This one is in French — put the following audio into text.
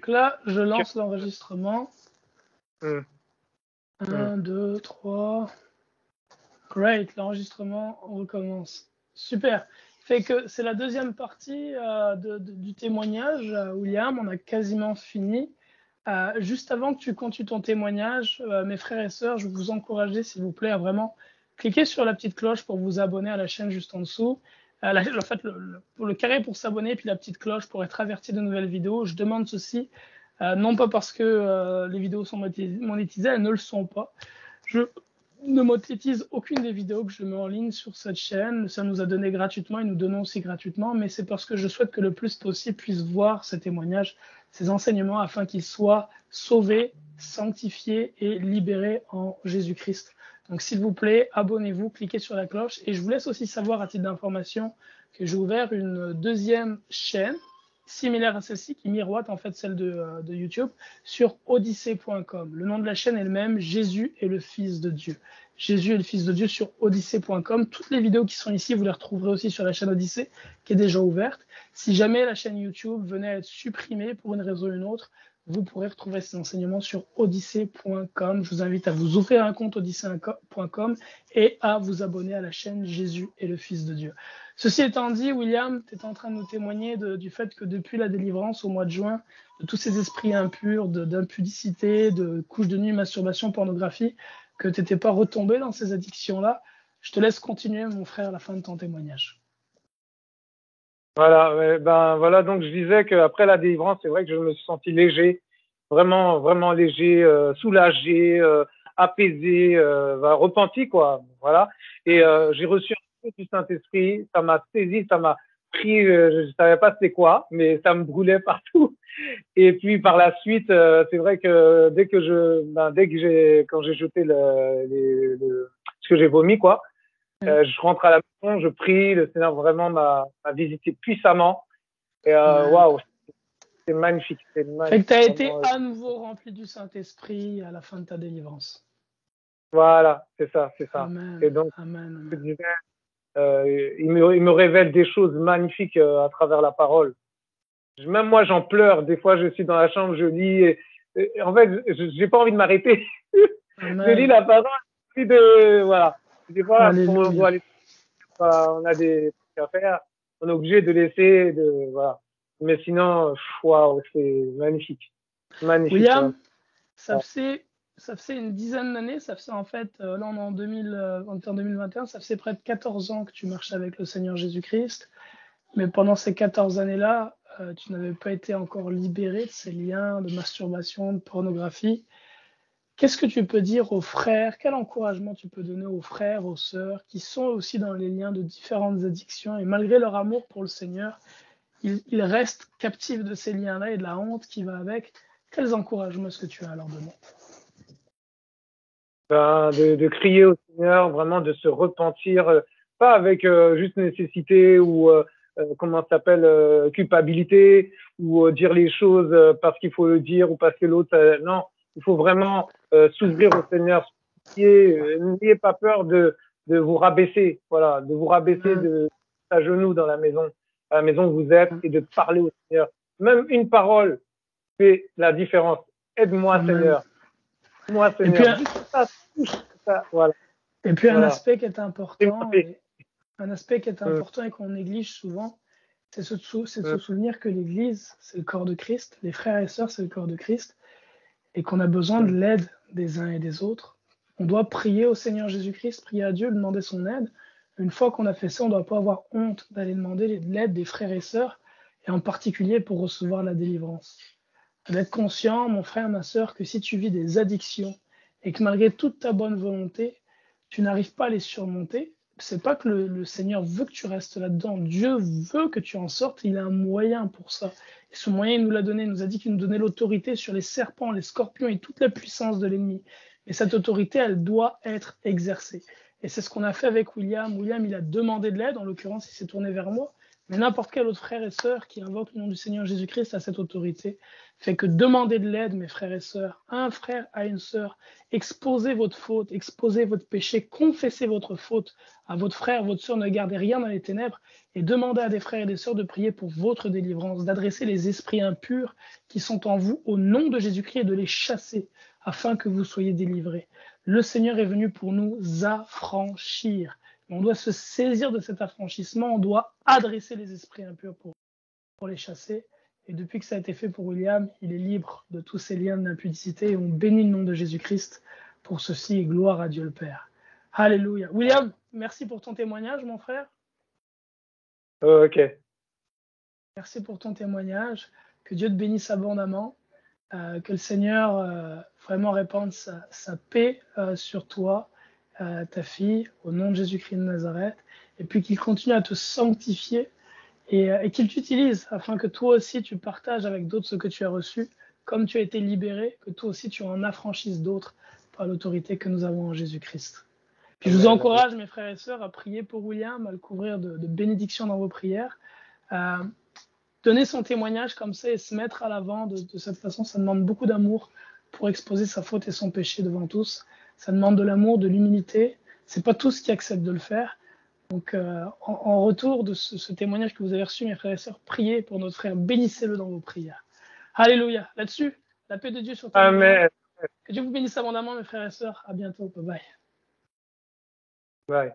Donc là, je lance l'enregistrement. Mm. 1, 2, 3. Great, l'enregistrement recommence. Super. Fait que c'est la deuxième partie du témoignage, William. On a quasiment fini. Juste avant que tu continues ton témoignage, mes frères et sœurs, je vous encourager, s'il vous plaît, à vraiment cliquer sur la petite cloche pour vous abonner à la chaîne juste en dessous. En fait, le carré pour s'abonner, puis la petite cloche pour être averti de nouvelles vidéos. Je demande ceci, non pas parce que les vidéos sont monétisées, elles ne le sont pas. Je ne monétise aucune des vidéos que je mets en ligne sur cette chaîne. Ça nous a donné gratuitement et nous donnons aussi gratuitement, mais c'est parce que je souhaite que le plus possible puisse voir ces témoignages, ces enseignements, afin qu'ils soient sauvés, sanctifiés et libérés en Jésus-Christ. Donc s'il vous plaît, abonnez-vous, cliquez sur la cloche. Et je vous laisse aussi savoir à titre d'information que j'ai ouvert une deuxième chaîne similaire à celle-ci, qui miroite en fait celle de YouTube, sur odyssée.com. Le nom de la chaîne est le même, Jésus est le Fils de Dieu. Jésus est le Fils de Dieu sur odyssée.com. Toutes les vidéos qui sont ici, vous les retrouverez aussi sur la chaîne Odyssée, qui est déjà ouverte. Si jamais la chaîne YouTube venait à être supprimée pour une raison ou une autre, vous pourrez retrouver ces enseignements sur odyssée.com. Je vous invite à vous ouvrir un compte odyssée.com et à vous abonner à la chaîne Jésus est le Fils de Dieu. Ceci étant dit, William, tu es en train de nous témoigner du fait que depuis la délivrance au mois de juin, de tous ces esprits impurs, d'impudicité, de couches de nuit, masturbation, pornographie, que tu n'étais pas retombé dans ces addictions-là. Je te laisse continuer, mon frère, à la fin de ton témoignage. Voilà, donc je disais qu'après la délivrance, c'est vrai que je me suis senti léger, vraiment, vraiment léger, soulagé, apaisé, repenti, quoi. Voilà. Et j'ai reçu un peu du Saint-Esprit, ça m'a saisi, ça m'a pris, je savais pas c'était quoi, mais ça me brûlait partout. Et puis par la suite, c'est vrai que quand j'ai jeté ce que j'ai vomi, quoi. Je rentre à la maison, je prie, le Seigneur vraiment m'a visité puissamment. Et waouh, c'est magnifique. Fait que tu as été à nouveau rempli du Saint-Esprit à la fin de ta délivrance. Voilà, c'est ça. Amen. Et donc, Amen. il me révèle des choses magnifiques à travers la parole. Même moi, j'en pleure. Des fois, je suis dans la chambre, je lis. Et en fait, j'ai pas envie de m'arrêter. Je lis la parole. Voilà. Des fois, on a des trucs à faire. On est obligé de laisser, voilà. Mais sinon, waouh, c'est magnifique. Magnifique. William, ça faisait une dizaine d'années, ça faisait en fait, là on est en 2021, ça faisait près de 14 ans que tu marchais avec le Seigneur Jésus-Christ. Mais pendant ces 14 années-là, tu n'avais pas été encore libéré de ces liens de masturbation, de pornographie. Qu'est-ce que tu peux dire aux frères? Quel encouragement tu peux donner aux frères, aux sœurs qui sont aussi dans les liens de différentes addictions et malgré leur amour pour le Seigneur, ils restent captifs de ces liens-là et de la honte qui va avec? Quels encouragements est-ce que tu as à leur donner? De crier au Seigneur, vraiment de se repentir, pas avec juste nécessité ou comment ça s'appelle, culpabilité ou dire les choses parce qu'il faut le dire ou parce que l'autre non, il faut vraiment s'ouvrir au Seigneur. N'ayez pas peur de vous rabaisser, voilà, de vous rabaisser à genoux dans la maison où vous êtes et de parler au Seigneur. Même une parole fait la différence. Aide-moi, Seigneur. Aide-moi, Seigneur. Voilà. Et puis un aspect qui est important, et qu'on néglige souvent, c'est de se souvenir que l'Église, c'est le corps de Christ, les frères et sœurs, c'est le corps de Christ, et qu'on a besoin de l'aide des uns et des autres. On doit prier au Seigneur Jésus-Christ, prier à Dieu, demander son aide. Une fois qu'on a fait ça, on ne doit pas avoir honte d'aller demander l'aide des frères et sœurs, et en particulier pour recevoir la délivrance. D'être conscient, mon frère, ma sœur, que si tu vis des addictions et que malgré toute ta bonne volonté, tu n'arrives pas à les surmonter, c'est pas que le Seigneur veut que tu restes là-dedans. Dieu veut que tu en sortes. Il a un moyen pour ça. Et ce moyen, il nous l'a donné. Il nous a dit qu'il nous donnait l'autorité sur les serpents, les scorpions et toute la puissance de l'ennemi. Mais cette autorité, elle doit être exercée. Et c'est ce qu'on a fait avec William. William, il a demandé de l'aide. En l'occurrence, il s'est tourné vers moi. Mais n'importe quel autre frère et sœur qui invoque le nom du Seigneur Jésus-Christ a cette autorité. Fait que demandez de l'aide, mes frères et sœurs. Un frère à une sœur. Exposez votre faute, exposez votre péché, confessez votre faute à votre frère, votre sœur. Ne gardez rien dans les ténèbres et demandez à des frères et des sœurs de prier pour votre délivrance, d'adresser les esprits impurs qui sont en vous au nom de Jésus-Christ et de les chasser afin que vous soyez délivrés. Le Seigneur est venu pour nous affranchir. On doit se saisir de cet affranchissement, on doit adresser les esprits impurs pour les chasser. Et depuis que ça a été fait pour William, il est libre de tous ces liens d'impudicité et on bénit le nom de Jésus-Christ pour ceci et gloire à Dieu le Père. Alléluia. William, merci pour ton témoignage, mon frère. Ok. Merci pour ton témoignage. Que Dieu te bénisse abondamment. Que le Seigneur vraiment répande sa paix sur toi, ta fille, au nom de Jésus-Christ de Nazareth, et puis qu'il continue à te sanctifier et qu'il t'utilise afin que toi aussi tu partages avec d'autres ce que tu as reçu, comme tu as été libéré, que toi aussi tu en affranchisses d'autres par l'autorité que nous avons en Jésus-Christ. Puis je vous encourage, mes frères et sœurs, à prier pour William, à le couvrir de bénédictions dans vos prières. Donner son témoignage comme ça et se mettre à l'avant de cette façon, ça demande beaucoup d'amour pour exposer sa faute et son péché devant tous. Ça demande de l'amour, de l'humilité. C'est pas tous qui acceptent de le faire. Donc, en retour de ce témoignage que vous avez reçu, mes frères et sœurs, priez pour notre frère, bénissez-le dans vos prières. Alléluia. Là-dessus, la paix de Dieu sur ta maison. Amen. Que Dieu vous bénisse abondamment, mes frères et sœurs. À bientôt. Bye bye. Bye.